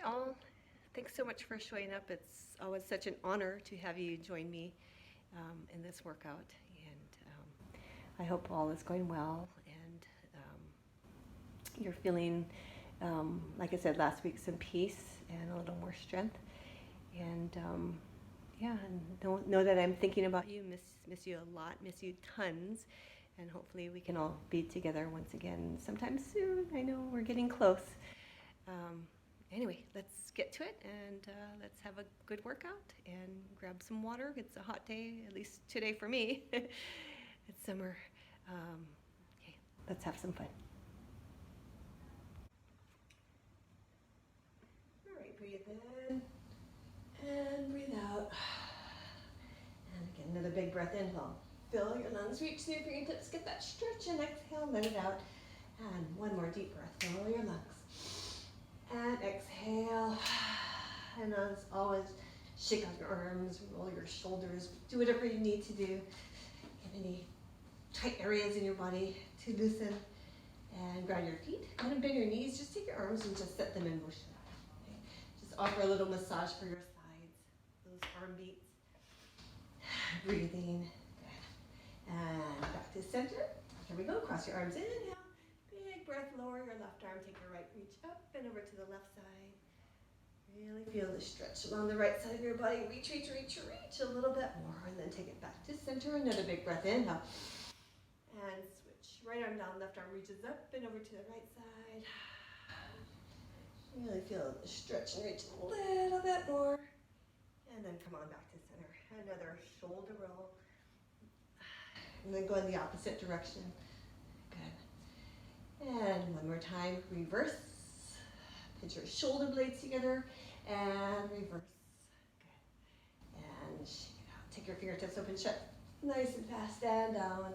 all. Thanks so much for showing up. It's always such an honor to have you join me in this workout. And I hope all is going well and you're feeling, like I said last week, some peace and a little more strength. And and know that I'm thinking about you, miss you a lot, miss you tons. And hopefully we can all be together once again sometime soon. I know we're getting close. Anyway, let's get to it and let's have a good workout and grab some water. It's a hot day, at least today for me. It's summer. Okay, let's have some fun. All right, breathe in and breathe out. And again, another big breath in. Fill your lungs, reach through your fingertips, get that stretch, and exhale, let it out. And one more deep breath, fill your lungs. And exhale. And as always, shake out your arms, roll your shoulders, do whatever you need to do. Get any tight areas in your body to loosen. And ground your feet. And bend your knees, just take your arms and just set them in motion. Okay? Just offer a little massage for your sides, those arm beats. Breathing. And back to center. Here we go. Cross your arms. Inhale. Big breath. Lower your left arm. Take your right reach up and over to the left side. Really feel the stretch along the right side of your body. Reach, reach, reach, reach a little bit more. And then take it back to center. Another big breath. Inhale. And switch. Right arm down. Left arm reaches up and over to the right side. Really feel the stretch and reach a little bit more. And then come on back to center. Another shoulder roll. And then go in the opposite direction. Good. And one more time, reverse. Pinch your shoulder blades together and reverse. Good. And shake it out. Take your fingertips open, shut. Nice and fast, and down.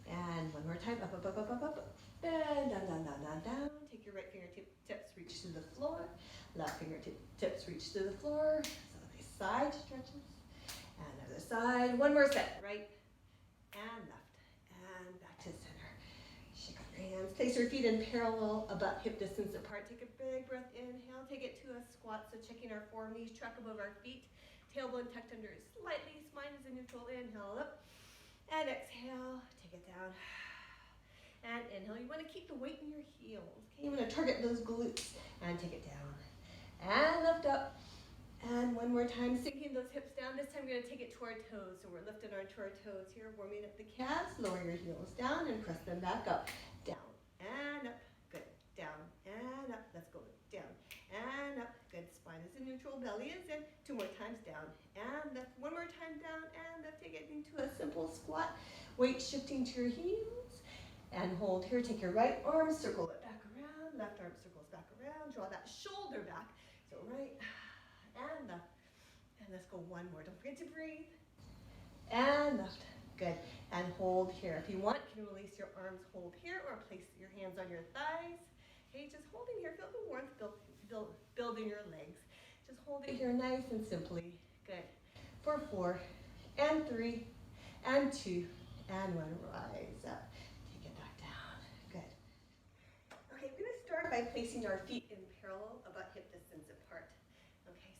And one more time, up, up, up, up, up, up. And down, down, down, down, down. Take your right fingertips, reach to the floor. Left fingertips, reach to the floor. So nice side stretches. And other side. One more set, right? And left, and back to center. Shake out your hands. Place your feet in parallel, about hip distance apart. Take a big breath, inhale. Take it to a squat, so checking our four knees, track above our feet. Tailbone tucked under slightly, spine is in neutral. Inhale up, and exhale. Take it down, and inhale. You want to keep the weight in your heels. Okay, you want to target those glutes, and take it down, and lift up. And one more time, sinking those hips down. This time we're going to take it to our toes. So we're lifting to our toes here, warming up the calves. Lower your heels down and press them back up. Down and up. Good. Down and up. Let's go. Down and up. Good. Spine is in neutral. Belly is in. Two more times. Down and up. One more time. Down and up. Take it into a simple squat. Weight shifting to your heels. And hold here. Take your right arm. Circle it back around. Left arm circles back around. Draw that shoulder back. So right and left. And let's go one more. Don't forget to breathe. And left. Good. And hold here. If you want, you can release your arms, hold here, or place your hands on your thighs. Okay, just holding here. Feel the warmth building your legs. Just hold it here nice and simply. Good. For 4, and 3, and 2, and 1. Rise up. Take it back down. Good. Okay, we're going to start by placing our feet in parallel, about hip distance apart.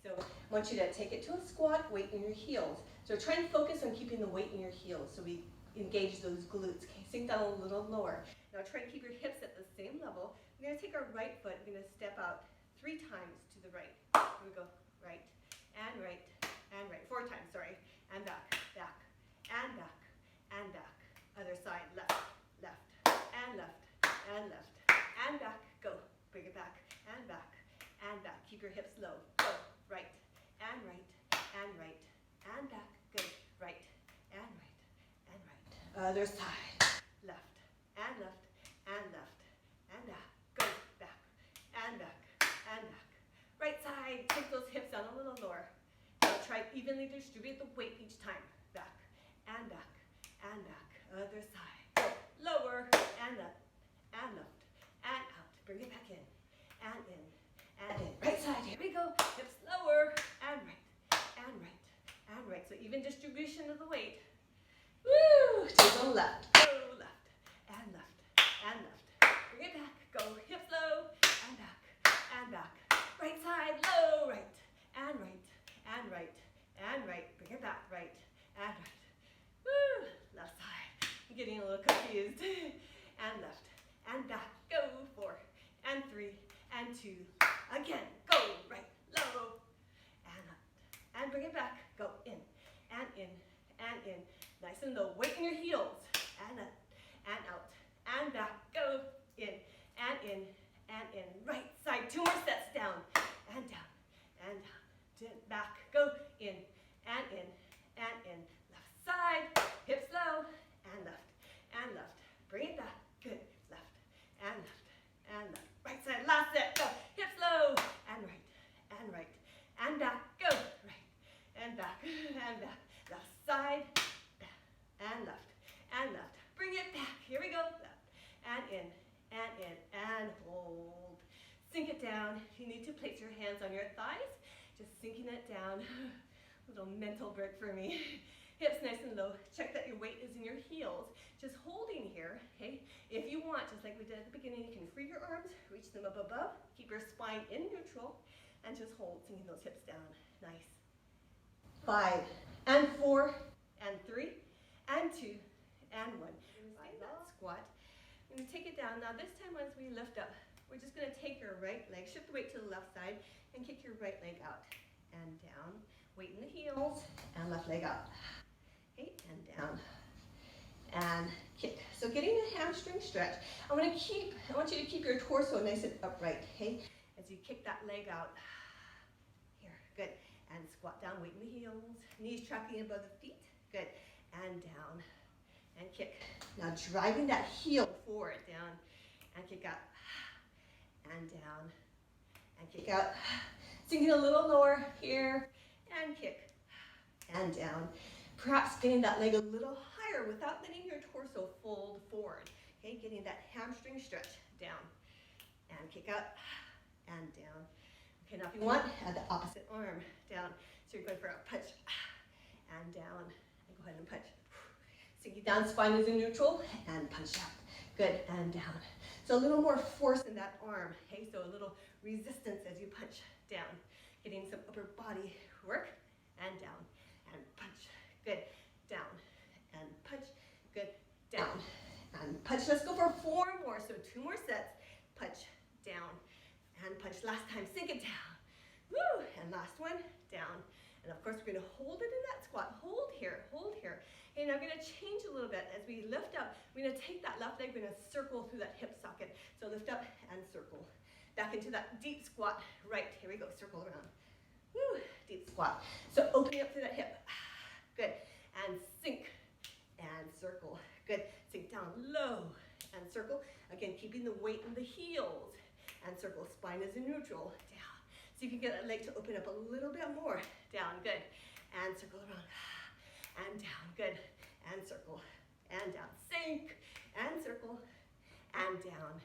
So I want you to take it to a squat, weight in your heels. So try and focus on keeping the weight in your heels so we engage those glutes. Okay, sink down a little lower. Now try and keep your hips at the same level. We're going to take our right foot, we're going to step out 3 times to the right. Here we go. Right, and right, and right. 4 times, sorry. And back, back, and back, and back. Other side, left, left, and left, and left, and back. Go. Bring it back, and back, and back. Keep your hips low. Go. Right, and right, and right, and back. Good. Right, and right, and right. Other side. Left, and left, and left, and back. Go. Back, and back, and back. Right side. Take those hips down a little lower. Now try evenly distribute the weight each time. Back, and back, and back. Other side. Go. Lower, and up, and left, and out. Bring it back in, and in. And in. Right side, here we go. Hips lower, and right, and right, and right. So even distribution of the weight. Woo! To the left. Go left, and left, and left. Bring it back. Go hips low, and back, and back. Right side, low, right, and right, and right, and right. Bring it back, right, and right. Woo, left side. I'm getting a little confused. And left, and back. Go, 4, and 3, and 2. Again, go, right, low, and up. And bring it back. Go in, and in, and in. Nice and low. Weight in your heels. And up, and out, and back. Go in, and in, and in. Right side. 2 more sets. Down, and down, and down. Back. Go in, and in, and in. Left side. Hips low, and left, and left. Bring it back. Good. Left, and left, and left. Right side. Last set. Go. Hips low, and right, and right, and back. Go. Right, and back, and back. Left side, and left, and left. Bring it back. Here we go. Left, and in, and hold. Sink it down. If you need to, place your hands on your thighs. Just sinking it down. Little mental break for me. Hips nice and low. Check that your weight is in your heels. Just holding here, okay? If you want, just like we did at the beginning, you can free your arms, reach them up above, keep your spine in neutral, and just hold, sinking those hips down. Nice. 5, and 4, and 3, and 2, and 1. Stay that squat. I'm going to take it down. Now this time as we lift up, we're just going to take your right leg, shift the weight to the left side, and kick your right leg out and down. Weight in the heels, and left leg up. Okay, and down, and kick. So getting a hamstring stretch. I want you to keep your torso nice and upright, okay? As you kick that leg out. Here, good. And squat down, weight in the heels, knees tracking above the feet. Good, and down, and kick. Now driving that heel forward, down, and kick out, and down, and kick out. Sinking a little lower here, and kick, and down. Perhaps getting that leg a little higher without letting your torso fold forward. Okay, getting that hamstring stretch down, and kick out, and down. Okay, now if you want, add the opposite arm down. So you're going for a punch, and down, and go ahead and punch. Sink it down, spine is in neutral, and punch out. Good, and down. So a little more force in that arm, okay? So a little resistance as you punch down. Getting some upper body work, and down, and punch. Good, down, and punch. Good, down, and punch. Let's go for 4 more, so 2 more sets. Punch, down, and punch. Last time, sink it down. Woo, and last one, down. And of course, we're gonna hold it in that squat. Hold here, hold here. And I'm gonna change a little bit. As we lift up, we're gonna take that left leg, we're gonna circle through that hip socket. So lift up and circle. Back into that deep squat. Right, here we go, circle around. Woo, deep squat. So opening up through that hip. Good, and sink, and circle. Good, sink down low, and circle. Again, keeping the weight in the heels, and circle. Spine is in neutral, down. See if you can get that leg to open up a little bit more. Down, good, and circle around, and down, good, and circle, and down. Sink, and circle, and down,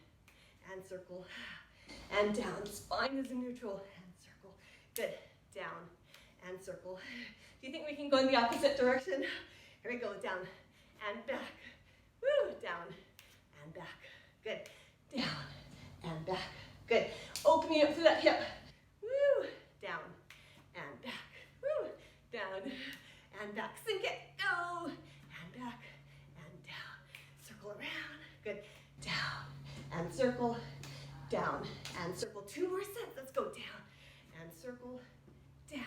and circle, and down. Spine is in neutral, and circle. Good, down, and circle. Do you think we can go in the opposite direction? Here we go, down and back. Woo, down and back. Good, down and back. Good, opening up through that hip. Woo, down and back. Woo, down and back. Sink it, go, and back and down. Circle around, good, down and circle, down and circle. 2 more sets, let's go down and circle, down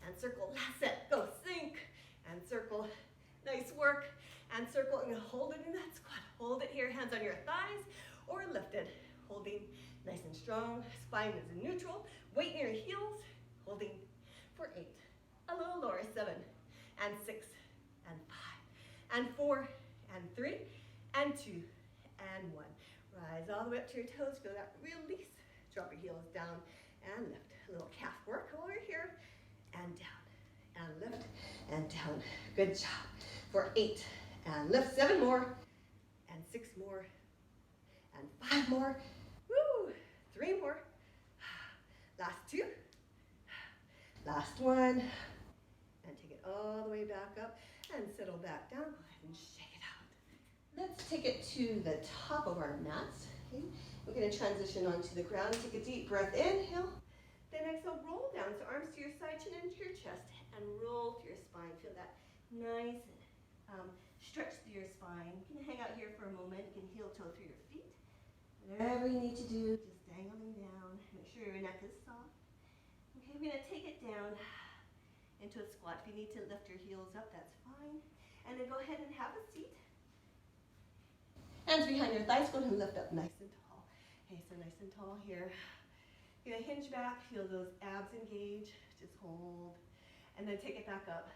and circle. Last set, go, sink and circle. Nice work, and circle, and hold it in that squat. Hold it here, hands on your thighs, or lifted. Holding nice and strong, spine is in neutral. Weight in your heels, holding for 8. A little lower, 7, and 6, and 5, and 4, and 3, and 2, and 1. Rise all the way up to your toes, feel that release. Drop your heels down, and lift. A little calf work over here, and down. And lift, and down. Good job. For 8, and lift. 7 more, and 6 more, and 5 more. Woo! 3 more. Last 2. Last 1. And take it all the way back up, and settle back down. Go ahead and shake it out. Let's take it to the top of our mats. Okay? We're going to transition onto the ground. Take a deep breath. Inhale. control through your spine. Feel that nice stretch through your spine. You can hang out here for a moment. You can heel toe through your feet. Whatever you need to do, just dangling down. Make sure your neck is soft. Okay, we're going to take it down into a squat. If you need to lift your heels up, that's fine. And then go ahead and have a seat. Hands behind your thighs. Go ahead and lift up nice and tall. Okay, so nice and tall here. You're going to hinge back. Feel those abs engage. Just hold. And then take it back up.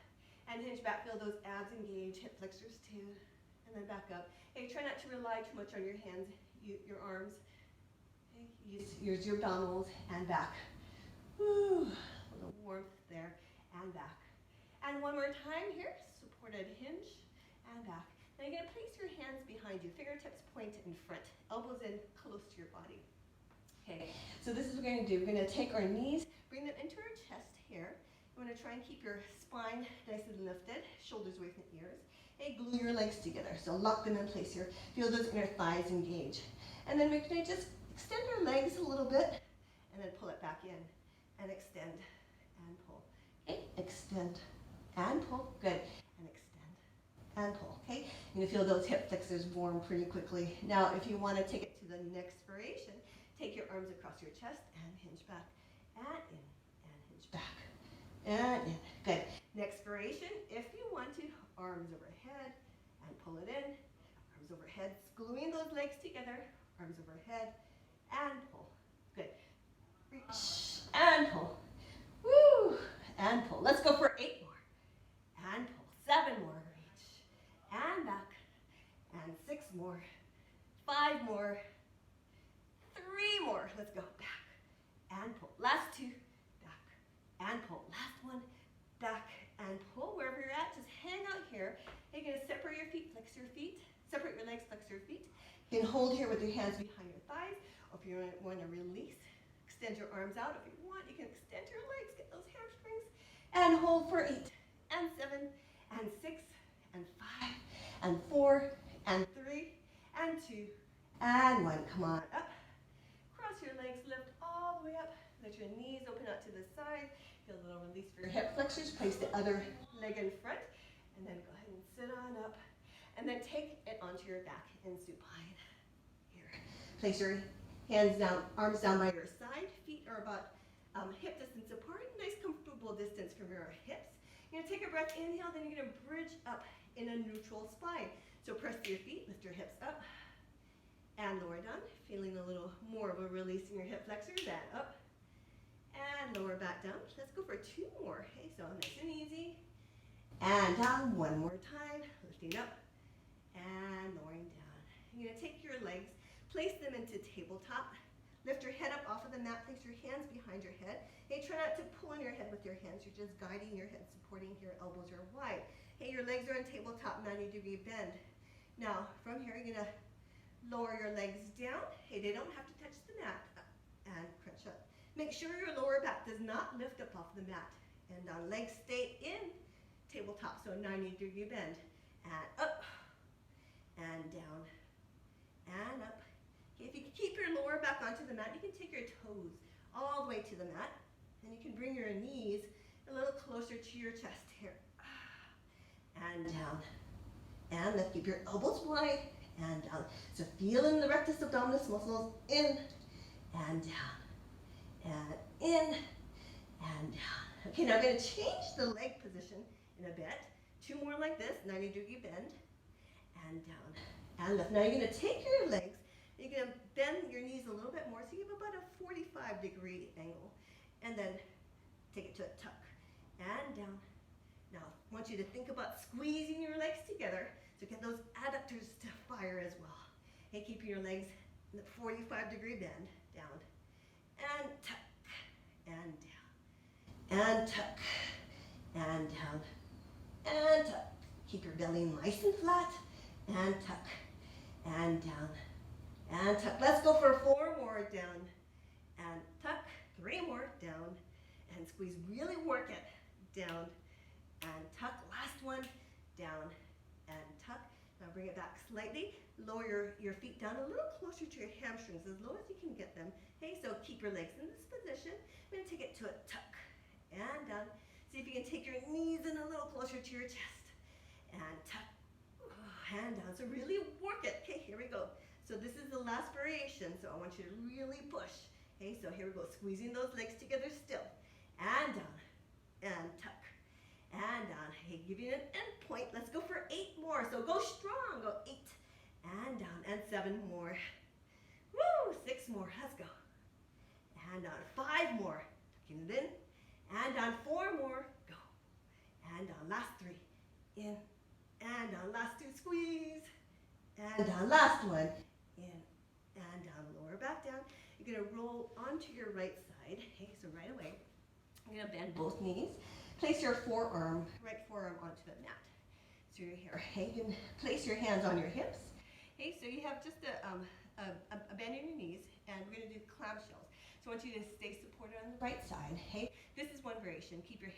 And hinge back. Feel those abs engage. Hip flexors too. And then back up. Hey, try not to rely too much on your hands, your arms. Okay, use your abdominals and back. Woo. A little warmth there. And back. And one more time here. Supported hinge. And back. Now you're going to place your hands behind you. Fingertips point in front. Elbows in close to your body. Okay, so this is what we're going to do. We're going to take our knees, bring them into our chest here. You want to try and keep your spine nice and lifted, shoulders away from the ears. And glue your legs together. So lock them in place here. Feel those inner thighs engage. And then we're going to just extend our legs a little bit and then pull it back in. And extend and pull. Okay, extend and pull. Good. And extend and pull. Okay, you're going to feel those hip flexors warm pretty quickly. Now, if you want to take it to the next variation, take your arms across your chest and hinge back and in and hinge back and in. Good. Next variation, if you want to, arms overhead and pull it in. Arms overhead, gluing those legs together. Arms overhead and pull. Good. Reach and pull. Woo! And pull. Let's go for 8 more. And pull. 7 more. Reach and back. And 6 more. 5 more. 3 more. Let's go. Back and pull. Last 2. Back and pull. Last one. Back and pull. Wherever you're at, just hang out here. You're going to separate your feet, flex your feet. Separate your legs, flex your feet. You can hold here with your hands behind your thighs. Or if you want to release, extend your arms out. If you want, you can extend your legs, get those hamstrings. And hold for 8 and 7 and 6 and 5 and 4 and 3 and 2 and 1. Come on up. Cross your legs, lift all the way up. Let your knees open out to the side. Feel a little release for your hip flexors. Place the other leg in front. And then go ahead and sit on up. And then take it onto your back in supine. Here. Place your hands down, arms down by your side. Feet are about hip distance apart. Nice comfortable distance from your hips. You're going to take a breath, inhale, then you're going to bridge up in a neutral spine. So press through your feet, lift your hips up. And lower down. Feeling a little more of a release in your hip flexors. And up. And lower back down. Let's go for 2 more. Okay, so nice and easy. And down 1 more time. Lifting up. And lowering down. You're going to take your legs, place them into tabletop. Lift your head up off of the mat. Place your hands behind your head. Hey, try not to pull on your head with your hands. You're just guiding your head, supporting your elbows are wide. Hey, your legs are on tabletop, 90-degree bend. Now, from here, you're going to lower your legs down. Hey, they don't have to touch the mat. And crunch up. Make sure your lower back does not lift up off the mat. And down. Legs stay in tabletop, so 90-degree bend. And up. And down. And up. Okay, if you can keep your lower back onto the mat, you can take your toes all the way to the mat. And you can bring your knees a little closer to your chest here. And down. And let's keep your elbows wide. And down. So feeling the rectus abdominis muscles in and down. And in and down. Okay, now I'm going to change the leg position in a bit. 2 more like this, 90-degree bend. And down. And lift. Now you're going to take your legs. You're going to bend your knees a little bit more, so you have about a 45-degree angle. And then take it to a tuck. And down. Now, I want you to think about squeezing your legs together to get those adductors to fire as well. Okay, keeping your legs in the 45-degree bend. Down. And tuck. And down. And tuck. And down. And tuck. Keep your belly nice and flat. And tuck. And down. And tuck. Let's go for 4 more. Down. And tuck. 3 more. Down. And squeeze. Really work it. Down. And tuck. Last one. Down. And tuck. Now bring it back slightly. Lower your feet down a little closer to your hamstrings, as low as you can get them. Okay, so keep your legs in this position. I'm going to take it to a tuck. And down. See if you can take your knees in a little closer to your chest. And tuck. Hand down. So really work it. Okay, here we go. So this is the last variation. So I want you to really push. Okay, so here we go. Squeezing those legs together still. And down. And tuck. And down. Hey, give you an end point. Let's go for 8 more. So go strong. Go 8. And down. And 7 more. Woo! 6 more. Let's go. And down. 5 more. Tucking it in. And down. 4 more. Go. And down. Last 3. In. And down. Last 2. Squeeze. And down. Last one. In. And down. Lower back down. You're going to roll onto your right side. Okay, so right away. You're going to bend both knees. Place your right forearm onto the mat. So you're here. Okay, you can place your hands on your hips. Okay, so you have just a bend in your knees, and we're going to do clamshells. So I want you to stay supported on the right side. Okay, this is one variation. Keep your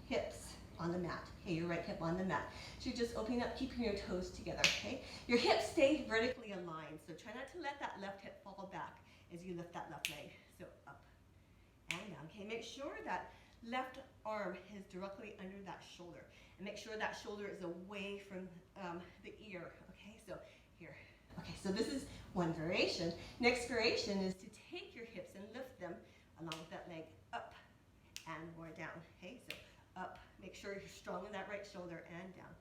hips on the mat. Okay, your right hip on the mat. So you're just opening up, keeping your toes together. Okay, your hips stay vertically aligned. So try not to let that left hip fall back as you lift that left leg. So up and down. Okay, make sure that left arm is directly under that shoulder, and make sure that shoulder is away from the ear. Okay, so here. Okay, so this is one variation. Next variation is to take your hips and lift them along with that leg up and more down. Okay, so up. Make sure you're strong in that right shoulder, and down,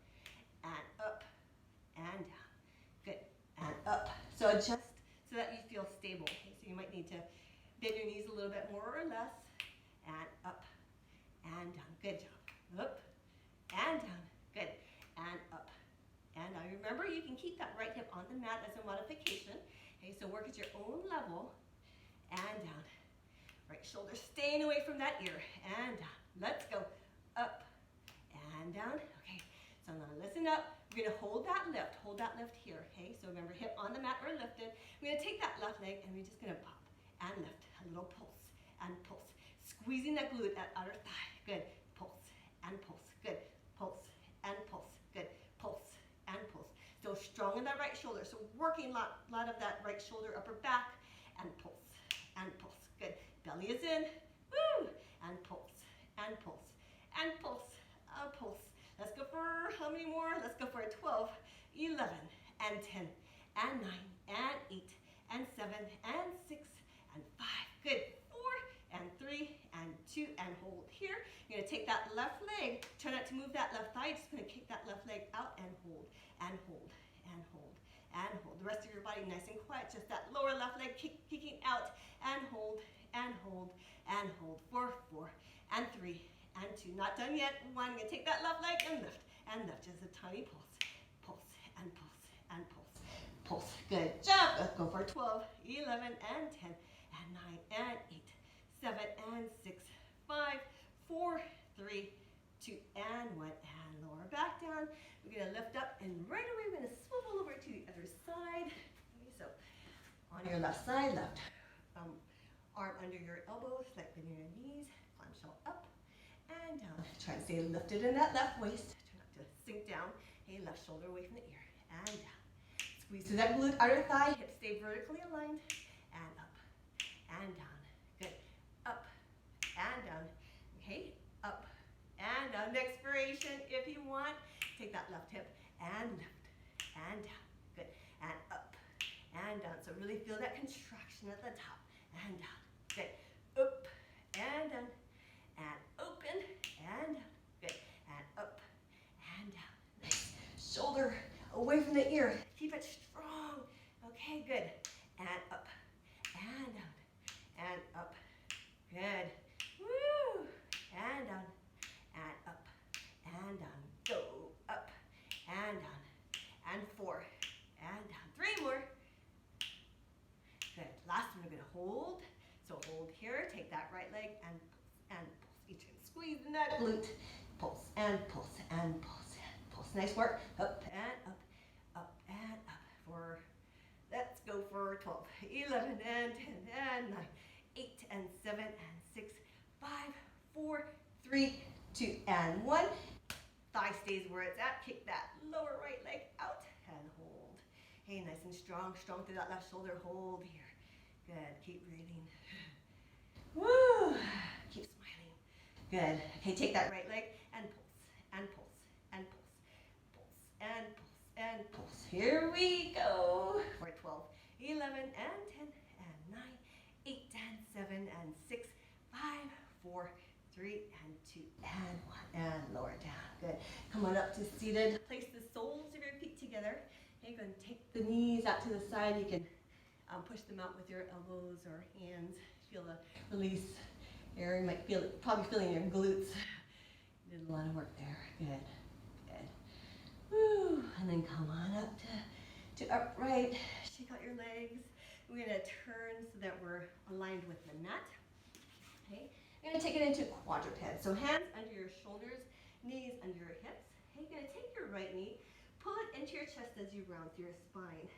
and up, and down. Good, and up. So adjust so that you feel stable. Okay, so you might need to bend your knees a little bit more or less, and up, and down. Good job. Up, and down. Good, and up, and down. Remember, you can keep that right hip on the mat as a modification. Okay, so work at your own level, and down. Right shoulder staying away from that ear, and down. Let's go. Up and down. Okay, so I'm going to listen up. We're going to hold that lift here. Okay, so remember, hip on the mat or lifted. We're going to take that left leg, and we're just going to pop and lift. A little pulse and pulse. Squeezing that glute, that outer thigh. Good. Pulse and pulse. Good. Pulse and pulse. Good. Pulse and pulse. So strong in that right shoulder. So working a lot of that right shoulder, upper back, and pulse and pulse. Good. Belly is in. Woo! And pulse and pulse. And pulse, pulse. Let's go for how many more? Let's go for 12, 11, and 10, and 9, and 8, and 7, and 6, and 5. Good. 4, and 3, and 2, and hold here. You're going to take that left leg. Try not to move that left thigh. Just going to kick that left leg out and hold, and hold, and hold, and hold. The rest of your body nice and quiet. Just that lower left leg kicking out, and hold, and hold, and hold. 4, 4, and 3, and 2. Not done yet. 1. I'm going to take that left leg and lift. And lift. Just a tiny pulse. Pulse and pulse and pulse. Pulse. Good job. Let's go for 12, 11, and 10, and 9, and 8, 7, and 6, 5, 4, 3, 2, and 1. And lower back down. We're going to lift up, and right away we're going to swivel over to the other side. Okay, so on your left side, left arm under your elbows, like bending your knees, clamshell up and down. Try and stay lifted in that left waist. Try not to sink down. Hey, left shoulder away from the ear. And down. Squeeze through that glute, outer thigh. Hips stay vertically aligned. And up. And down. Good. Up. And down. Okay. Up. And down. Next variation, if you want, take that left hip and lift. And down. Good. And up. And down. So really feel that contraction at the top. And down. Good. Up. And down. And open, and down. Good. And up, and down. Nice. Shoulder away from the ear. Keep it strong. Okay, good. And up, and down, and up. Good. Woo! And down, and up, and down. Go up, and down, and 4, and down. 3 more. Good. Last one, we're going to hold. So hold here. Take that right leg and pulse. Each one squeeze in that glute. Pulse and pulse and pulse and pulse. Nice work. Up and up, up and up. Let's go for 12, 11, and 10, and 9, 8, and 7, and 6, 5, 4, 3, 2, and 1. Thigh stays where it's at. Kick that lower right leg out and hold. Hey, nice and strong. Strong through that left shoulder. Hold here. Good. Keep breathing. Woo! Keep smiling. Good. Okay, take that right leg and pulse, and pulse, and pulse, pulse, and pulse, and pulse. Here we go. For 12, 11, and 10, and 9, 8, and 7, and 6, 5, 4, 3, and 2, and 1, and lower down. Good. Come on up to seated. Place the soles of your feet together. Okay, you're going to take the knees out to the side. You can push them out with your elbows or hands. Feel the release. Here, you might feel it, probably feeling your glutes. You did a lot of work there. Good, good. Woo. And then come on up to upright. Shake out your legs. We're going to turn so that we're aligned with the mat. Okay. You're going to take it into quadruped. So hands under your shoulders, knees under your hips. Okay. You're going to take your right knee, pull it into your chest as you round through your spine.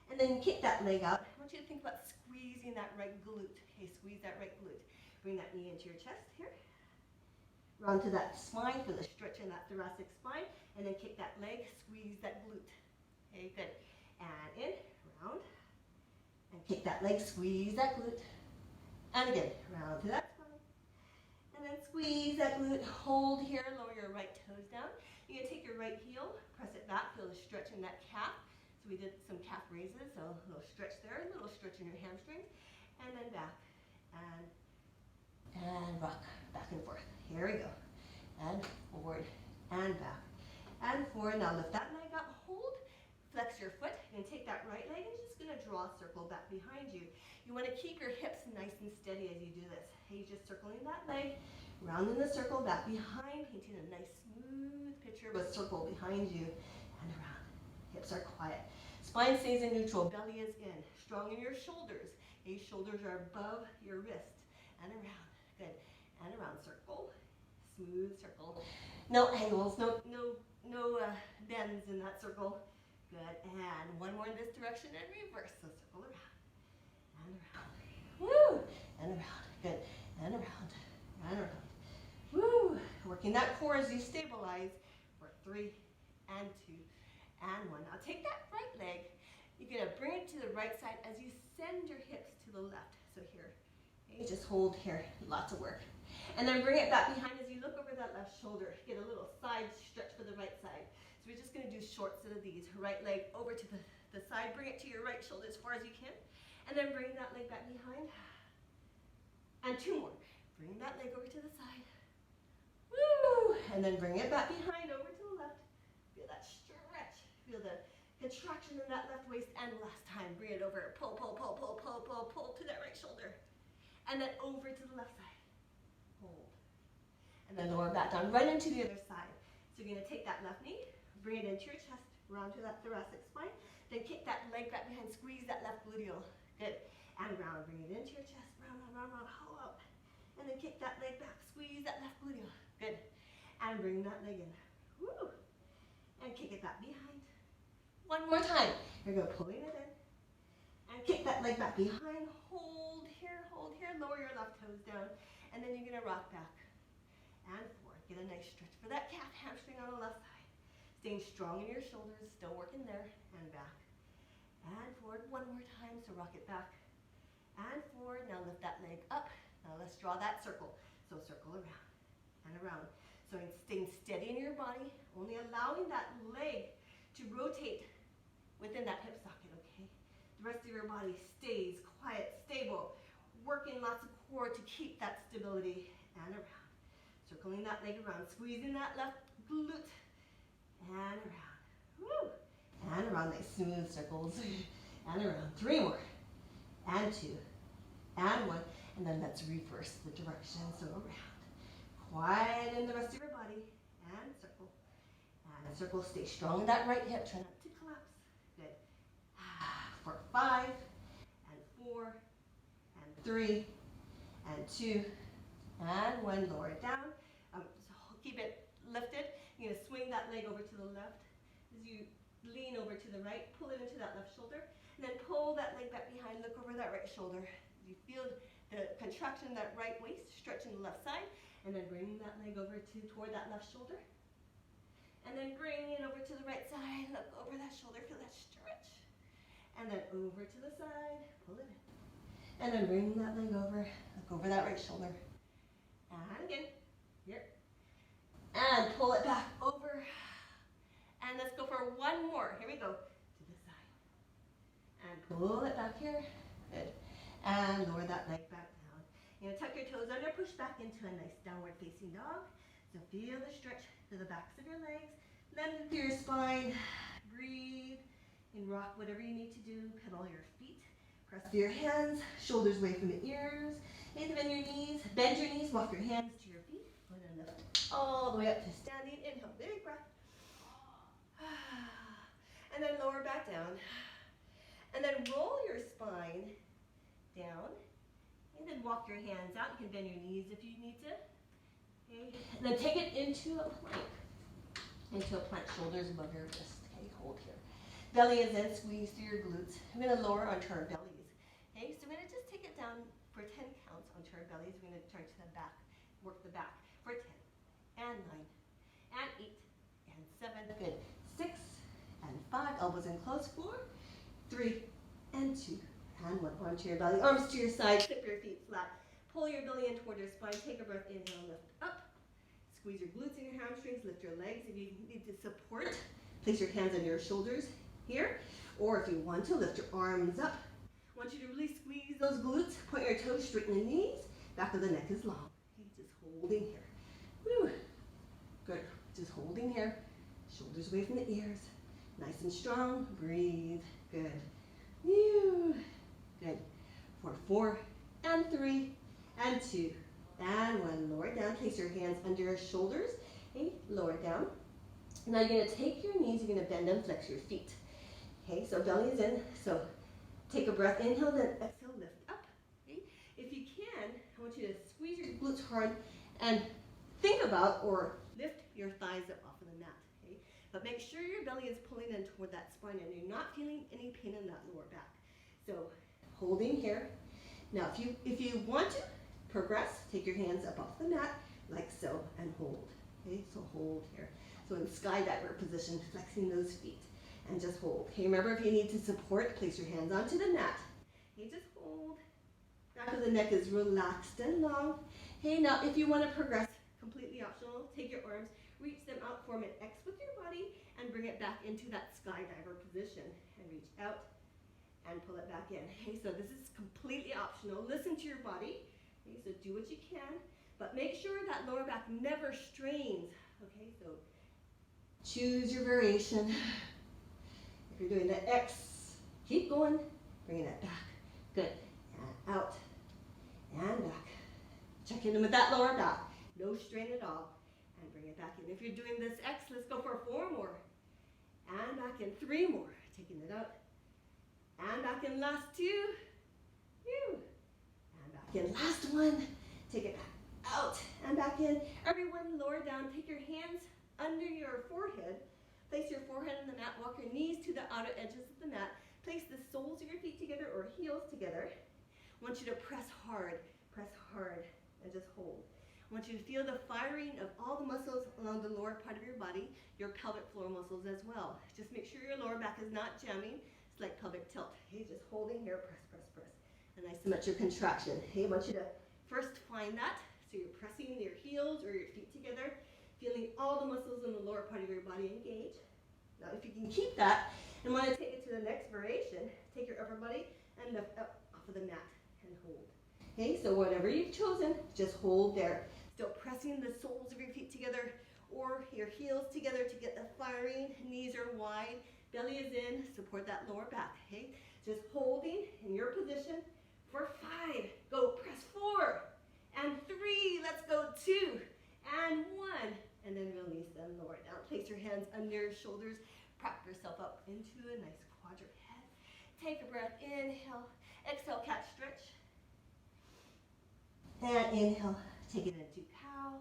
And then kick that leg out. I want you to think about squeezing that right glute. Okay, squeeze that right glute. Bring that knee into your chest here. Round to that spine, feel the stretch in that thoracic spine. And then kick that leg, squeeze that glute. Okay, good. And in, round. And kick that leg, squeeze that glute. And again, round to that spine. And then squeeze that glute. Hold here, lower your right toes down. You're going to take your right heel, press it back, feel the stretch in that calf. So we did some calf raises, so a little stretch there, a little stretch in your hamstrings. And then back. And rock, back and forth. Here we go. And forward, and back, and forward. Now lift that leg up, hold, flex your foot, and take that right leg and just gonna draw a circle back behind you. You wanna keep your hips nice and steady as you do this. Hey, just circling that leg, rounding the circle back behind, painting a nice smooth picture of a circle behind you, and around. Hips are quiet. Spine stays in neutral, belly is in. Strong in your shoulders. Hey, shoulders are above your wrist, and around. Good. And around, circle. Smooth circle. No angles, no bends in that circle. Good. And one more in this direction and reverse. So circle around. And around. Woo! And around. Good. And around. And around. Woo! Working that core as you stabilize for 3 and 2 and 1. Now take that right leg. You're going to bring it to the right side as you send your hips to the left. So here. You just hold here, lots of work. And then bring it back behind as you look over that left shoulder. Get a little side stretch for the right side. So we're just going to do short set of these. Right leg over to the side. Bring it to your right shoulder as far as you can. And then bring that leg back behind. And 2 more. Bring that leg over to the side. Woo! And then bring it back behind over to the left. Feel that stretch. Feel the contraction in that left waist. And last time, bring it over. Pull, pull, pull, pull, pull, pull, pull to that right shoulder. And then over to the left side. Hold. And then lower back down, right into the other side. So you're going to take that left knee, bring it into your chest, round to that thoracic spine. Then kick that leg back behind, squeeze that left gluteal. Good. And round, bring it into your chest, round, round, round, round, hollow out. And then kick that leg back, squeeze that left gluteal. Good. And bring that leg in. Woo. And kick it back behind. One more time. Here we go, pulling it in. And kick that leg back behind, hold here, lower your left toes down, and then you're going to rock back and forward. Get a nice stretch for that calf hamstring on the left side. Staying strong in your shoulders, still working there, and back. And forward one more time, so rock it back. And forward, now lift that leg up. Now let's draw that circle. So circle around and around. So staying steady in your body, only allowing that leg to rotate within that hip socket, okay? The rest of your body stays quiet, stable, working lots of core to keep that stability and around. Circling that leg around, squeezing that left glute and around. Woo! And around, nice smooth circles. And around. 3 more. And 2. And 1. And then let's reverse the direction. So around. Quiet in the rest of your body. And circle. And a circle. Stay strong in that right hip. Try not to collapse. Good. For 5, and 4, and 3, and 2, and 1. Lower it down. So keep it lifted. You're going to swing that leg over to the left. As you lean over to the right, pull it into that left shoulder, and then pull that leg back behind. Look over that right shoulder. You feel the contraction in that right waist, stretching the left side, and then bring that leg over toward that left shoulder. And then bring it over to the right side. Look over that shoulder. Feel that stretch. And then over to the side, pull it in. And then bring that leg over, look over that right shoulder. And again, Here. And pull it back over. And let's go for one more. Here we go. To the side. And pull it back here. Good. And lower that leg back down. You're going to tuck your toes under, push back into a nice downward facing dog. So feel the stretch to the backs of your legs. Lengthen through your spine. Breathe. And rock whatever you need to do. Pedal your feet. Press through your hands. Shoulders away from the ears. And bend your knees. Bend your knees. Walk your hands to your feet. And then lift all the way up to standing. Inhale. Big breath. And then lower back down. And then roll your spine down. And then walk your hands out. You can bend your knees if you need to. Okay. And then take it into a plank. Into a plank, shoulders above your wrist. Okay, hold here. Belly is in, squeeze through your glutes. I'm going to lower onto our bellies. Okay, so I'm going to just take it down for 10 counts onto our bellies. We're going to turn to the back, work the back for 10, and 9, and 8, and 7. Good. 6, and 5. Elbows in close. 4, 3, and 2, and 1. Onto your belly. Arms to your side. Tip your feet flat. Pull your belly in toward your spine. Take a breath. Inhale, lift up. Squeeze your glutes and your hamstrings. Lift your legs. If you need to support, place your hands on your shoulders here. Or if you want to, lift your arms up. I want you to really squeeze those glutes. Point your toes, straighten the knees. Back of the neck is long. Okay, just holding here. Woo. Good. Just holding here. Shoulders away from the ears. Nice and strong. Breathe. Good. Woo. Good. For 4, and 3, and 2, and 1. Lower down. Place your hands under your shoulders. Okay, lower down. Now you're going to take your knees. You're going to bend and flex your feet. Okay, so belly is in. So take a breath. Inhale, then exhale. Lift up. Okay. If you can, I want you to squeeze your glutes hard and think about or lift your thighs up off of the mat. Okay. But make sure your belly is pulling in toward that spine and you're not feeling any pain in that lower back. So holding here. Now if you want to progress, take your hands up off the mat like so and hold. Okay, so hold here. So in skydiver position, flexing those feet and just hold. Okay, remember if you need to support, place your hands onto the mat. Okay, just hold. Back of the neck is relaxed and long. Okay, now if you want to progress, completely optional, take your arms, reach them out, form an X with your body, and bring it back into that skydiver position. And reach out and pull it back in. Okay, so this is completely optional. Listen to your body. Okay, so do what you can, but make sure that lower back never strains. Okay, so choose your variation. If you're doing the X, keep going, bringing it back. Good. And out and back. Check in with that lower back. No strain at all. And bring it back in. If you're doing this X, let's go for 4 more. And back in. 3 more. Taking it out. And back in. Last 2. And back in. Last 1. Take it back out and back in. Everyone lower down. Take your hands under your forehead. Place your forehead on the mat. Walk your knees to the outer edges of the mat. Place the soles of your feet together or heels together. I want you to press hard, and just hold. I want you to feel the firing of all the muscles along the lower part of your body, your pelvic floor muscles as well. Just make sure your lower back is not jamming. It's like pelvic tilt. Okay, just holding here, press. A nice symmetric contraction. Okay, I want you to first find that. So you're pressing your heels or your feet together, feeling all the muscles in the lower part of your body engage. Now if you can keep that and want to take it to the next variation, take your upper body and lift up off of the mat and hold. Okay, so whatever you've chosen, just hold there. Still pressing the soles of your feet together or your heels together to get the firing. Knees are wide, belly is in, support that lower back. Okay, just holding in your position for 5. Go, press 4 and 3. Let's go 2 and 1. And then release them, lower down. Place your hands under your shoulders. Prop yourself up into a nice quadrant head. Take a breath. Inhale. Exhale, cat stretch. And inhale. Take it into cow.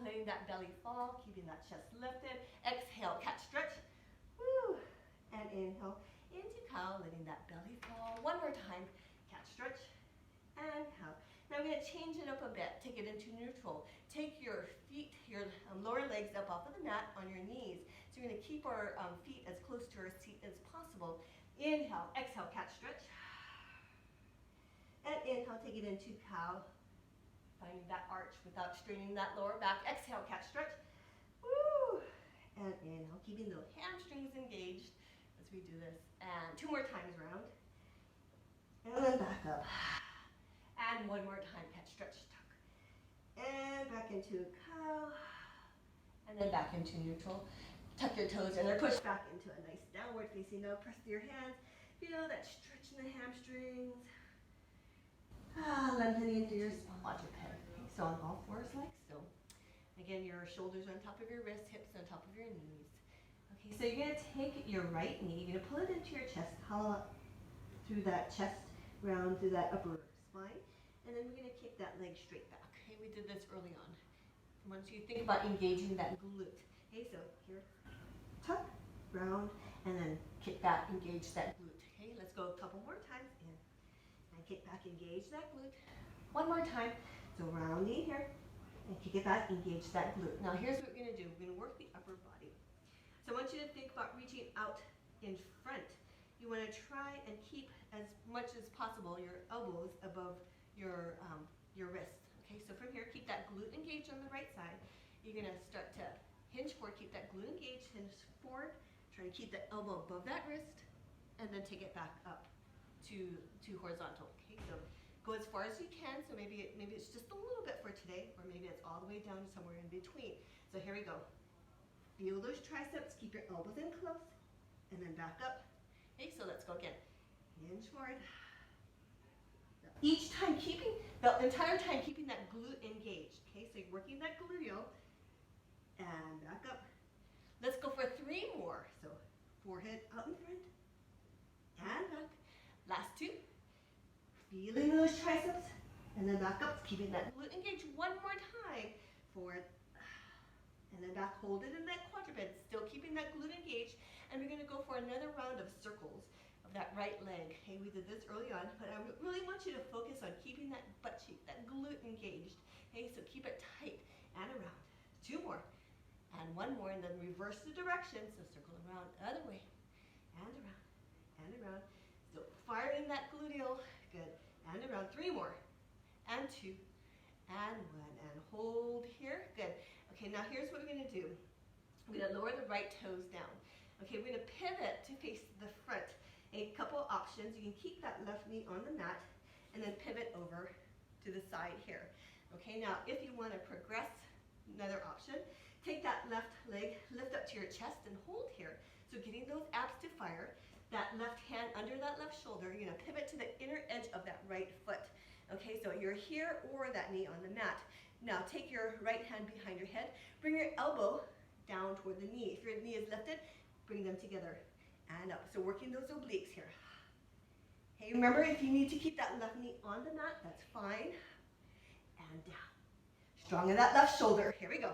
Letting that belly fall. Keeping that chest lifted. Exhale, cat stretch. Woo. And inhale. Into cow. Letting that belly fall. One more time. Cat stretch. And cow. Now we're going to change it up a bit. Take it into neutral. Take your feet, your lower legs up off of the mat on your knees. So we're going to keep our feet as close to our seat as possible. Inhale, exhale, cat stretch. And inhale, take it into cow. finding that arch without straining that lower back. Exhale, cat stretch. Woo! And inhale, keeping the hamstrings engaged as we do this. And 2 more times round. And then back up. And 1 more time, cat stretch, tuck. And back into cow. And then back into neutral. Tuck your toes and then push back into a nice downward facing dog. Press your hands. Feel that stretch in the hamstrings. Lengthening into your quadruped. Okay, so on all fours like so. Again, your shoulders on top of your wrists, hips on top of your knees. Okay, so you're going to take your right knee, you're going to pull it into your chest, hollow up through that chest, round through that upper spine, and then we're going to kick that leg straight back. Okay, we did this early on. Once you think about engaging that glute. Okay, so here, tuck, round, and then kick back, engage that glute. Okay, let's go a couple more times. In and kick back, engage that glute. 1 more time. So rounding here, and kick it back, engage that glute. Now here's what we're going to do. We're going to work the upper body. So I want you to think about reaching out in front. You want to try and keep as much as possible your elbows above your wrists. Okay, so from here, keep that glute engaged on the right side. You're going to start to hinge forward, keep that glute engaged, hinge forward. Try to keep the elbow above that wrist, and then take it back up to horizontal. Okay, so go as far as you can. So maybe it's just a little bit for today, or maybe it's all the way down somewhere in between. So here we go. Feel those triceps. Keep your elbows in close, and then back up. Okay, so let's go again. Hinge forward. Each time the entire time keeping that glute engaged. Okay, so you're working that gluteal, and back up. Let's go for 3 more. So forehead out in front, and back. Last 2. Feeling those triceps, and then back up, keeping that glute engaged. 1 more time. Forward, and then back. Hold it in that quadruped, still keeping that glute engaged. And we're going to go for another round of circles of that right leg. Hey, we did this early on, but I really want you to focus on keeping that butt cheek, that glute engaged. Hey, so keep it tight and around. 2 more, and 1 more, and then reverse the direction. So circle around the other way, and around, and around. Still firing that gluteal. Good. And around. 3 more. And 2. And 1. And hold here. Good. Okay, now here's what we're going to do. We're going to lower the right toes down. Okay, we're going to pivot to face the front. A couple options. You can keep that left knee on the mat and then pivot over to the side here. Okay, now if you want to progress, another option, take that left leg, lift up to your chest and hold here. So getting those abs to fire. That left hand under that left shoulder, you're going to pivot to the inner edge of that right foot. Okay, so you're here or that knee on the mat. Now take your right hand behind your head, bring your elbow down toward the knee. If your knee is lifted, bring them together and up. So working those obliques here. Hey, remember if you need to keep that left knee on the mat, that's fine. And down. Strong in that left shoulder. Here we go.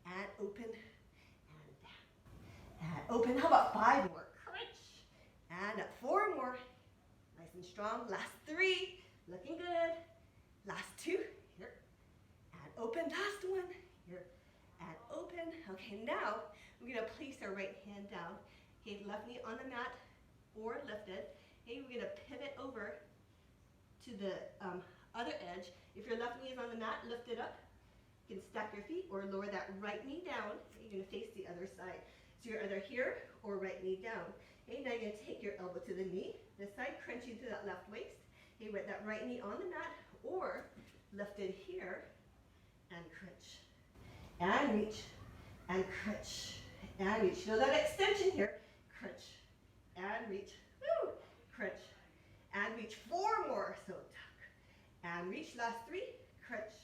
And open and down. And open. How about 5 more? And up 4 more. Nice and strong. Last 3. Looking good. Last 2. Here. And open. Last 1. Here. And open. Okay, now we're going to place our right hand down. Okay, left knee on the mat or lifted. Okay, we're going to pivot over to the other edge. If your left knee is on the mat, lift it up. You can stack your feet or lower that right knee down. You're going to face the other side. So you're either here or right knee down. Okay, now you're going to take your elbow to the knee, this side, crunching to that left waist. Okay, with that right knee on the mat, or lifted here, and crunch. And reach, and crunch, and reach. Feel that extension here. Crunch, and reach. Woo! Crunch, and reach. 4 more. So tuck, and reach. Last 3, crunch,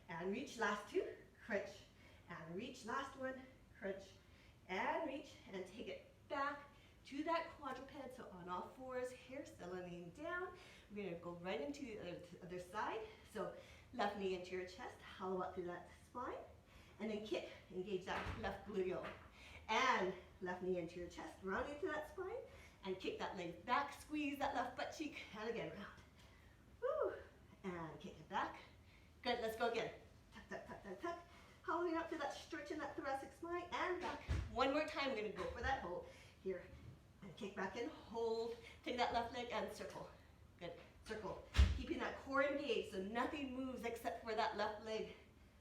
and reach. Last 2, crunch, and reach. Last 1, crunch, and reach, and take it back to that quadruped. So on all fours, here, still leaning down. We're going to go right into the other side. So left knee into your chest, hollow up through that spine, and then kick, engage that left gluteal. And left knee into your chest, round into that spine, and kick that leg back, squeeze that left butt cheek, and again, round. Woo! And kick it back. Good, let's go again. Tuck, tuck, tuck, tuck, tuck. Hollowing up to that stretch in that thoracic spine, and back. 1 more time, we're going to go for that hold. Here, and kick back and hold. Take that left leg and circle. Good, circle. Keep keeping that core engaged so nothing moves except for that left leg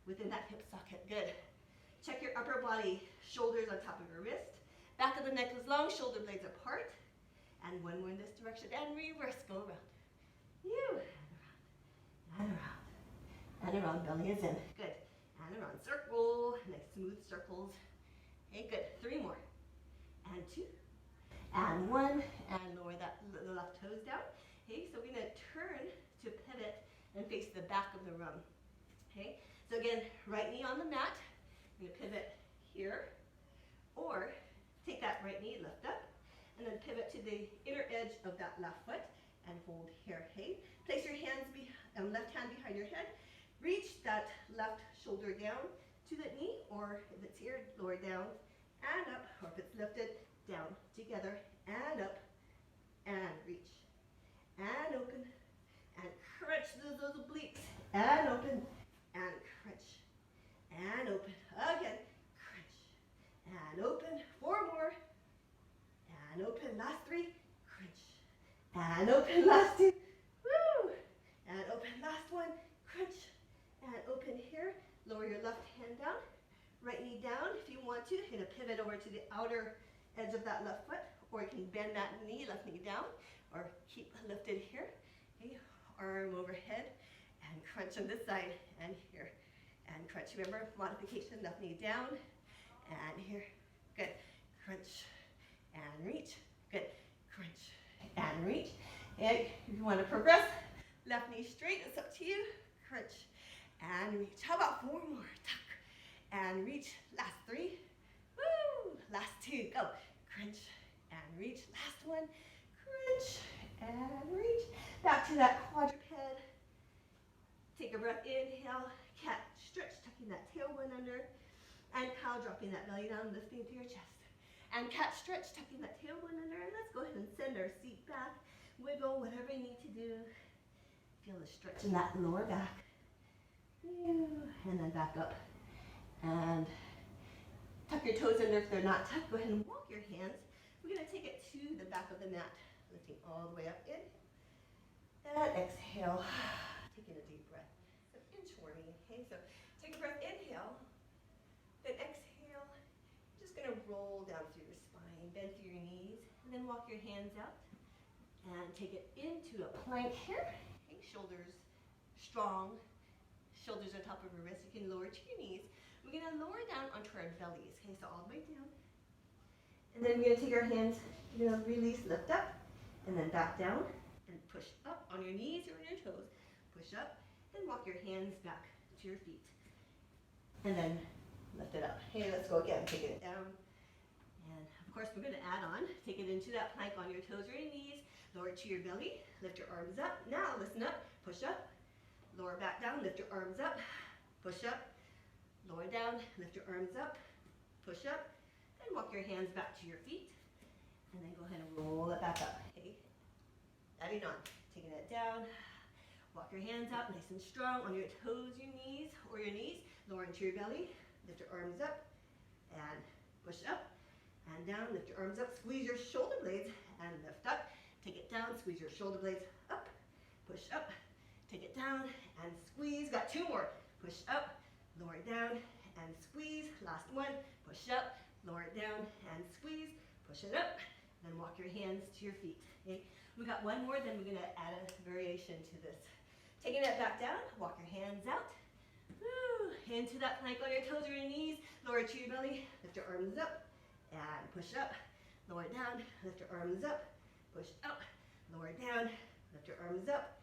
within that hip socket. Good. Check your upper body, shoulders on top of your wrist. Back of the neck is long, shoulder blades apart. And one more in this direction, and reverse, go around. You, and around, and around, belly is in. Good. And around, circle, nice smooth circles. Okay, good. 3 more. And 2, and 1, and lower the left toes down. Okay, so we're gonna turn to pivot and face the back of the room. Okay, so again, right knee on the mat. I'm gonna pivot here, or take that right knee, lift up, and then pivot to the inner edge of that left foot and hold here. Okay, place your hands left hand behind your head. Reach that left shoulder down to the knee, or if it's here, lower down and up, or if it's lifted, down, together, and up, and reach, and open, and crunch those obliques, and open, and crunch, and open, again, crunch, and open, 4 more, and open, last 3, crunch, and open, last 2, woo, and open, last 1, crunch, and open here, lower your left hand down, right knee down if you want to. You're going to pivot over to the outer edge of that left foot, or you can bend that knee, left knee down, or keep lifted here. Okay, arm overhead, and crunch on this side, and here, and crunch. Remember, modification, left knee down, and here. Good. Crunch, and reach. Good. Crunch, and reach. And if you want to progress, left knee straight, it's up to you. Crunch, and reach. How about 4 more? Tuck, and reach. Last 3. Woo! Last 2. Go. Crunch, and reach. Last 1. Crunch, and reach. Back to that quadruped. Take a breath. Inhale. Cat stretch, tucking that tailbone under. And cow, dropping that belly down, lifting to your chest. And cat stretch, tucking that tailbone under. And let's go ahead and send our seat back. Wiggle, whatever you need to do. Feel the stretch in that lower back. And then back up. And tuck your toes under if they're not tucked. Go ahead and walk your hands. We're going to take it to the back of the mat. Lifting all the way up in. And exhale. Taking a deep breath. So inchworming. Okay, so take a breath. Inhale. Then exhale. You're just going to roll down through your spine. Bend through your knees. And then walk your hands out. And take it into a plank here. Okay, shoulders strong. Shoulders on top of your wrists. You can lower to your knees. We're going to lower down onto our bellies. Okay, so all the way down. And then we're going to take our hands, we're going to release, lift up, and then back down, and push up on your knees or on your toes. Push up, and walk your hands back to your feet. And then lift it up. Okay, let's go again. Taking it down. And of course, we're going to add on. Take it into that plank on your toes or your knees. Lower it to your belly. Lift your arms up. Now, listen up. Push up. Lower back down, lift your arms up, push up, lower down, lift your arms up, push up, and walk your hands back to your feet, and then go ahead and roll it back up. Okay, adding on, taking it down, walk your hands out nice and strong on your toes, your knees, lower into your belly, lift your arms up, and push up, and down, lift your arms up, squeeze your shoulder blades, and lift up, take it down, squeeze your shoulder blades up, push up, take it down and squeeze. Got 2 more. Push up, lower it down and squeeze. Last 1. Push up, lower it down and squeeze. Push it up. Then walk your hands to your feet. Okay. We got 1 more. Then we're going to add a variation to this. Taking it back down. Walk your hands out. Woo. Into that plank on your toes or your knees. Lower to your belly. Lift your arms up and push up. Lower it down. Lift your arms up. Push up. Lower it down. Lift your arms up.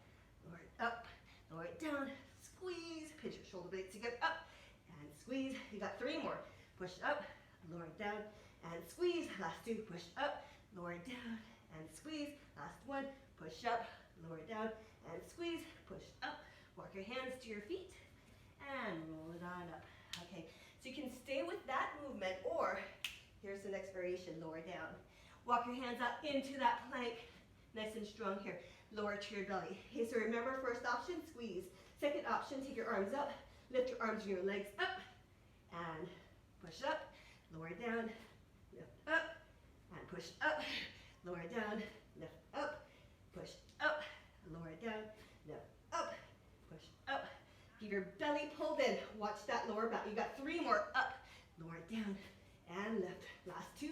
Lower it up, lower it down, squeeze, pinch your shoulder blades together, up, and squeeze. You got 3 more. Push up, lower it down, and squeeze. Last 2, push up, lower it down, and squeeze. Last 1, push up, lower it down, and squeeze. Push up, walk your hands to your feet, and roll it on up. Okay, so you can stay with that movement, or here's the next variation, lower down. Walk your hands up into that plank, nice and strong here. Lower to your belly. Okay, so remember, first option, squeeze. Second option, take your arms up, lift your arms and your legs up, and push up, lower down, lift up, and push up, lower down, lift up, push up, lower down, lift Keep your belly pulled in. Watch that lower back. You got 3 more. Up, lower it down, and lift. Last 2.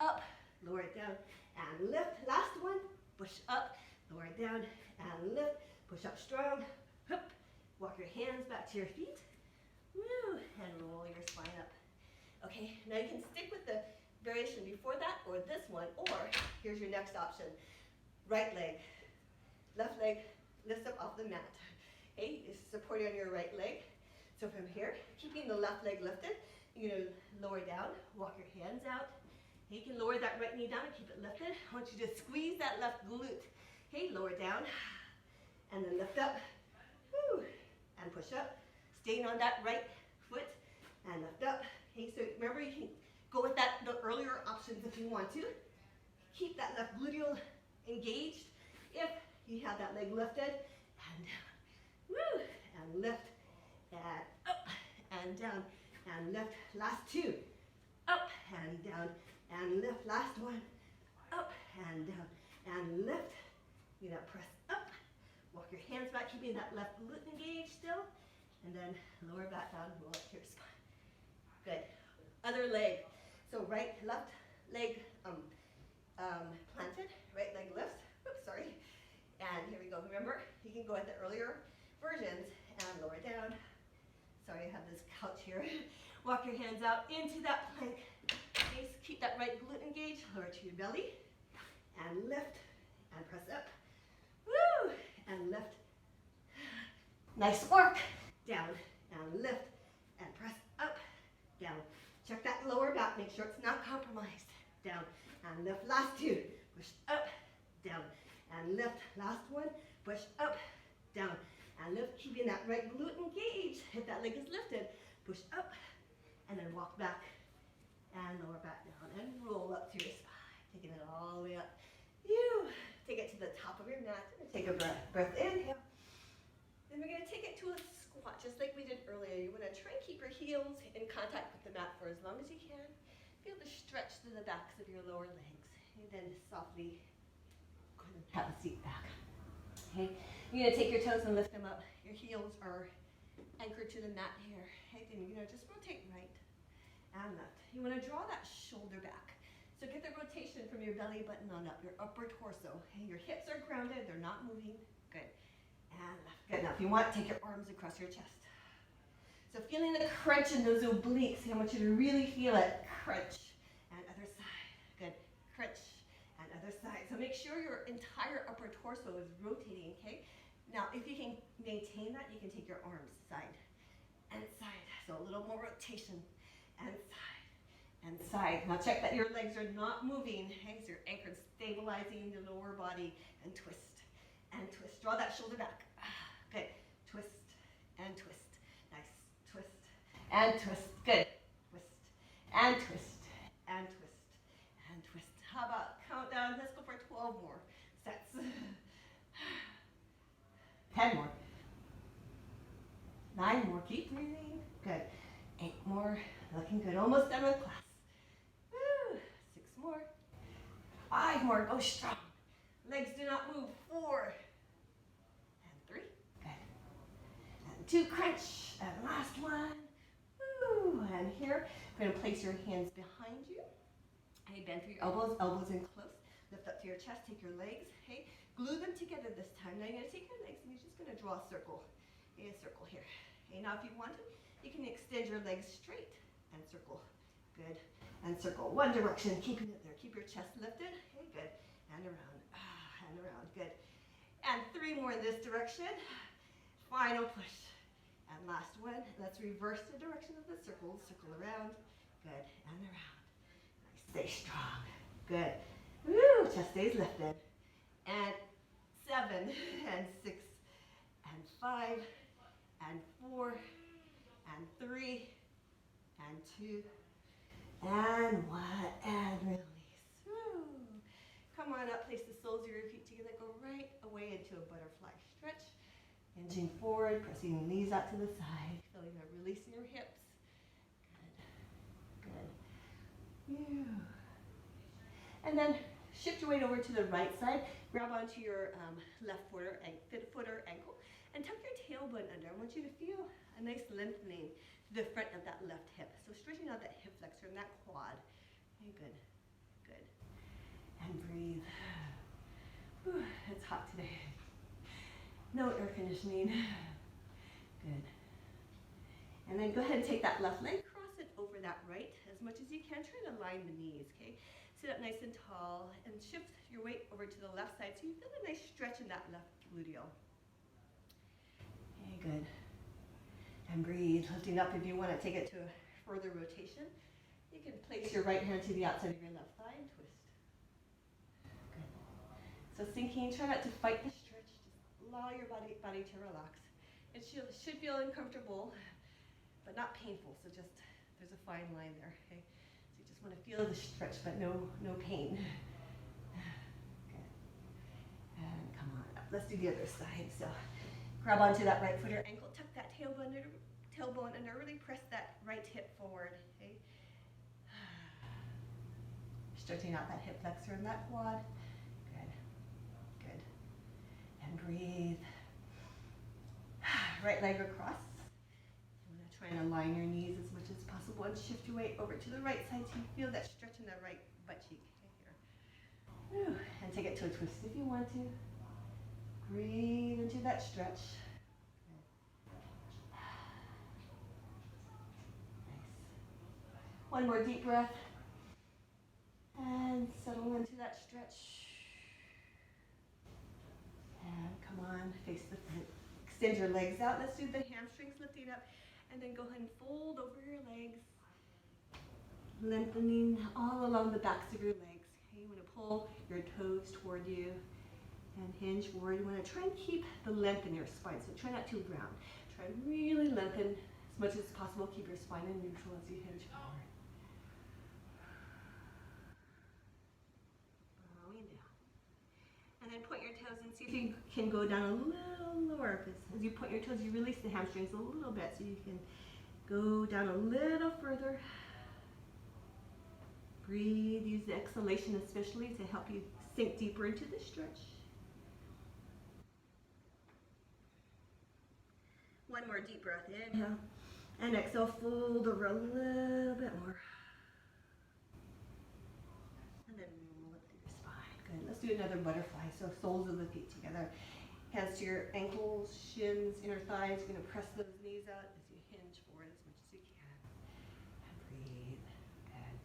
Up, lower it down, and lift. Last 1. Push up, lower it down, and lift. Push up strong. Hup. Walk your hands back to your feet. Woo, and roll your spine up. Okay, now you can stick with the variation before that or this one, or here's your next option. Right leg, left leg lifts up off the mat. Okay, it's supported on your right leg. So from here, keeping the left leg lifted, you're gonna lower down, walk your hands out. You can lower that right knee down and keep it lifted. I want you to squeeze that left glute. Okay, lower down, and then lift up, woo, and push up. Staying on that right foot, and lift up. Okay, so remember you can go with that, the earlier options if you want to. Keep that left gluteal engaged if you have that leg lifted, and down. Woo! And lift, and up, and down, and lift. Last 2. Up, and down, and lift. Last 1. Up, and down, and lift. You know, press up. Walk your hands back, keeping that left glute engaged still. And then lower back down, roll up to your spine. Good. Other leg. So right, left leg planted, right leg lifts. Oops, sorry. And here we go. Remember, you can go at the earlier versions and lower down. Sorry, I have this couch here. Walk your hands out into that plank. Okay, so keep that right glute engaged. Lower to your belly. And lift. And press up. Woo! And lift. Nice work. Down. And lift. And press up. Down. Check that lower back. Make sure it's not compromised. Down. And lift. Last 2. Push up. Down. And lift. Last 1. Push up. Down. And lift. Keeping that right glute engaged. If that leg is lifted, push up. And then walk back. And lower back down. And roll up to your spine. Taking it all the way up. You take it to the top of your mat. Take a breath. Inhale. Then we're going to take it to a squat, just like we did earlier. You want to try and keep your heels in contact with the mat for as long as you can. Feel the stretch through the backs of your lower legs. And then softly go ahead and have a seat back. Okay. You're going to take your toes and lift them up. Your heels are anchored to the mat here. Okay. Then you're going to just rotate right and left. You want to draw that shoulder back. So get the rotation from your belly button on up, your upper torso. Okay. Your hips are grounded. They're not moving. Good. And left. Good. Now, if you want, take your arms across your chest. So feeling the crunch in those obliques. I want you to really feel it. Crunch. And other side. Good. Crunch. And other side. So make sure your entire upper torso is rotating, okay? Now, if you can maintain that, you can take your arms side and side. So a little more rotation. And side. And side. Now check that your legs are not moving. Okay? So you're anchored, stabilizing the lower body. And twist. And twist. Draw that shoulder back. Good. Twist and twist. Nice. Twist and twist. Good. Twist and twist and twist and twist. How about countdown? Let's go for 12 more sets. 10 more. 9 more. Keep breathing. Good. 8 more. Looking good. Almost done with class. Woo. 6 more. 5 more. Go strong. Legs do not move. 4. 3. Good. And 2, crunch. And last one. Woo. And here, I'm going to place your hands behind you. Okay, bend through your elbows in close. Lift up to your chest, take your legs. Okay, glue them together this time. Now you're going to take your legs and you're just going to draw a circle. Okay, a circle here. Okay, now if you want to, you can extend your legs straight and circle. Good. And circle one direction, keeping it there. Keep your chest lifted. Okay, good. And around. And around. Good. And 3 more in this direction. Final push. And last one. Let's reverse the direction of the circle. Circle around. Good. And around. Nice. Stay strong. Good. Woo. Chest stays lifted. And 7 and 6 and 5 and 4 and 3 and 2 and 1 and release. Woo. Come on up, place the soles of your feet together, go right away into a butterfly stretch. Hinging forward, pressing the knees out to the side, feeling a release in your hips. Good, good. Yeah. And then shift your weight over to the right side, grab onto your left footer ankle, And tuck your tailbone under. I want you to feel a nice lengthening to the front of that left hip. So stretching out that hip flexor and that quad. Okay, good, good. And breathe. Whew, it's hot today. No air conditioning. Good. And then go ahead and take that left leg, cross it over that right as much as you can. Try to line the knees, okay? Sit up nice and tall and shift your weight over to the left side so you feel a nice stretch in that left gluteal. Okay, good. And breathe, lifting up. If you want to take it to a further rotation, you can place your right hand to the outside of your left thigh and twist. Good. So sinking, try not to fight the stretch. Just allow your body to relax. It should feel uncomfortable, but not painful. So just, there's a fine line there, okay? So you just want to feel the stretch, but no pain. Good. And come on up. Let's do the other side. So grab onto that right foot or ankle, tuck that tailbone under, really press that right hip forward, okay? Stretching out that hip flexor and that quad. Good, good. And breathe. Right leg across. You want to try and align your knees as much as possible and shift your weight over to the right side so you feel that stretch in the right butt cheek. Okay, here. And take it to a twist if you want to. Breathe into that stretch. One more deep breath. And settle into that stretch. And come on, face the front. Extend your legs out. Let's do the hamstrings lifting up. And then go ahead and fold over your legs. Lengthening all along the backs of your legs. Okay, you want to pull your toes toward you and hinge forward. You want to try and keep the length in your spine. So try not to round. Try and really lengthen as much as possible. Keep your spine in neutral as you hinge forward. And then point your toes and see if you can go down a little lower. Because as you point your toes, you release the hamstrings a little bit. So you can go down a little further. Breathe. Use the exhalation especially to help you sink deeper into the stretch. One more deep breath. Inhale. And exhale. Fold over a little bit more. And then good. Let's do another butterfly. So soles of the feet together. Hands to your ankles, shins, inner thighs. You're going to press those knees out as you hinge forward as much as you can. And breathe. Good.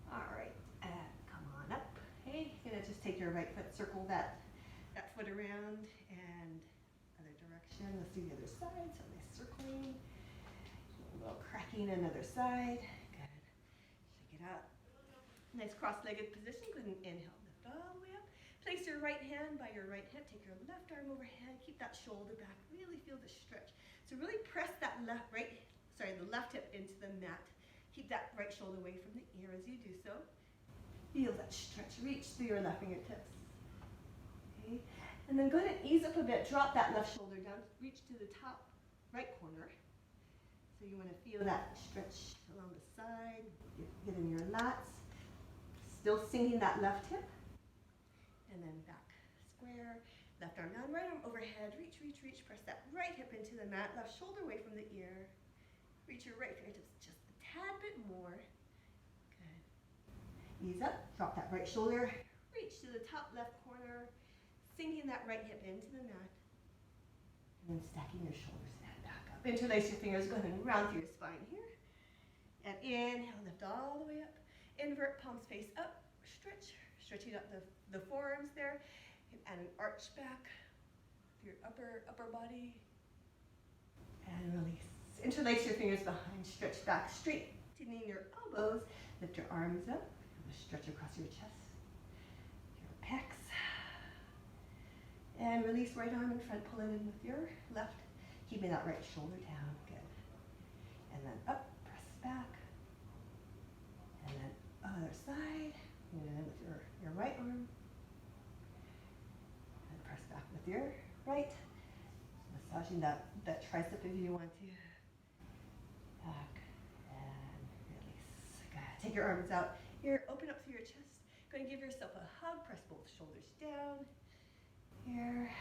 All right. And come on up. Okay. You're going to just take your right foot, circle that foot around and other direction. Let's do the other side. So nice circling. A little cracking another side. Out. Nice cross-legged position. Go ahead and inhale, lift all the way up. Place your right hand by your right hip. Take your left arm overhead. Keep that shoulder back. Really feel the stretch. So really press that the left hip into the mat. Keep that right shoulder away from the ear as you do so. Feel that stretch. Reach through your left fingertips. Okay. And then go ahead and ease up a bit. Drop that left shoulder down. Reach to the top right corner. So you want to feel that stretch along the side, get in your lats. Still sinking that left hip. And then back square, left arm down, right arm overhead. Reach, reach, reach. Press that right hip into the mat, left shoulder away from the ear. Reach your right fingertips just a tad bit more. Good. Ease up, drop that right shoulder. Reach to the top left corner, sinking that right hip into the mat. And then stacking your shoulders and back up. Interlace your fingers, go ahead and round through your spine here. And inhale, lift all the way up. Invert, palms face up, stretch. Stretching up the forearms there. And an arch back through your upper body. And release. Interlace your fingers behind, stretch back, straightening your elbows. Lift your arms up. Stretch across your chest, your pecs. And release right arm in front, pull it in with your left, keeping that right shoulder down, good. And then up, press back. And then other side, and then with your right arm. And press back with your right. Massaging that tricep if you want to. Back and release. Good. Take your arms out. Here, open up through your chest. Go and give yourself a hug, press both shoulders down. Here.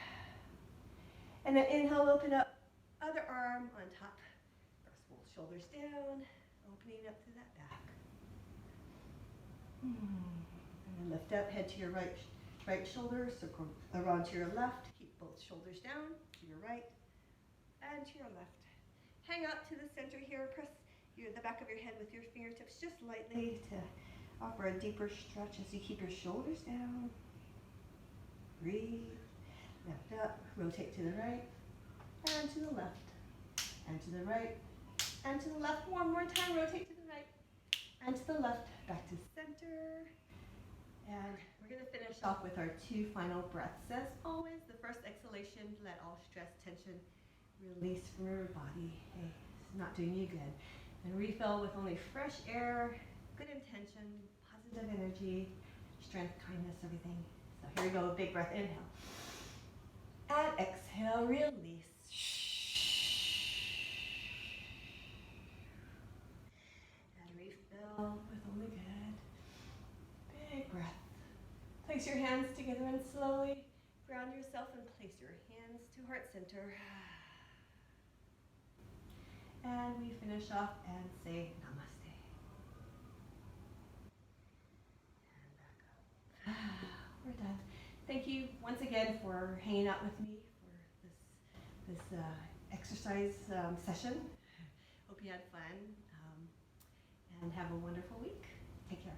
And then inhale, open up, other arm on top. First, both shoulders down, opening up through that back. And then lift up, head to your right shoulder, circle around to your left. Keep both shoulders down to your right and to your left. Hang out to the center here. Press the back of your head with your fingertips just lightly to offer a deeper stretch as you keep your shoulders down. Breathe. Lift up, rotate to the right and to the left and to the right and to the left. One more time, rotate to the right and to the left, back to center. And we're going to finish off with our 2 final breaths. As always, the first exhalation, let all stress, tension release from your body. Hey, it's not doing you good. And refill with only fresh air, good intention, positive energy, strength, kindness, everything. So here we go, big breath, inhale. And exhale, release. And refill with only good. Big breath. Place your hands together and slowly ground yourself and place your hands to heart center. And we finish off and say namaste. And back up. We're done. Thank you once again for hanging out with me for this exercise session. Hope you had fun and have a wonderful week. Take care.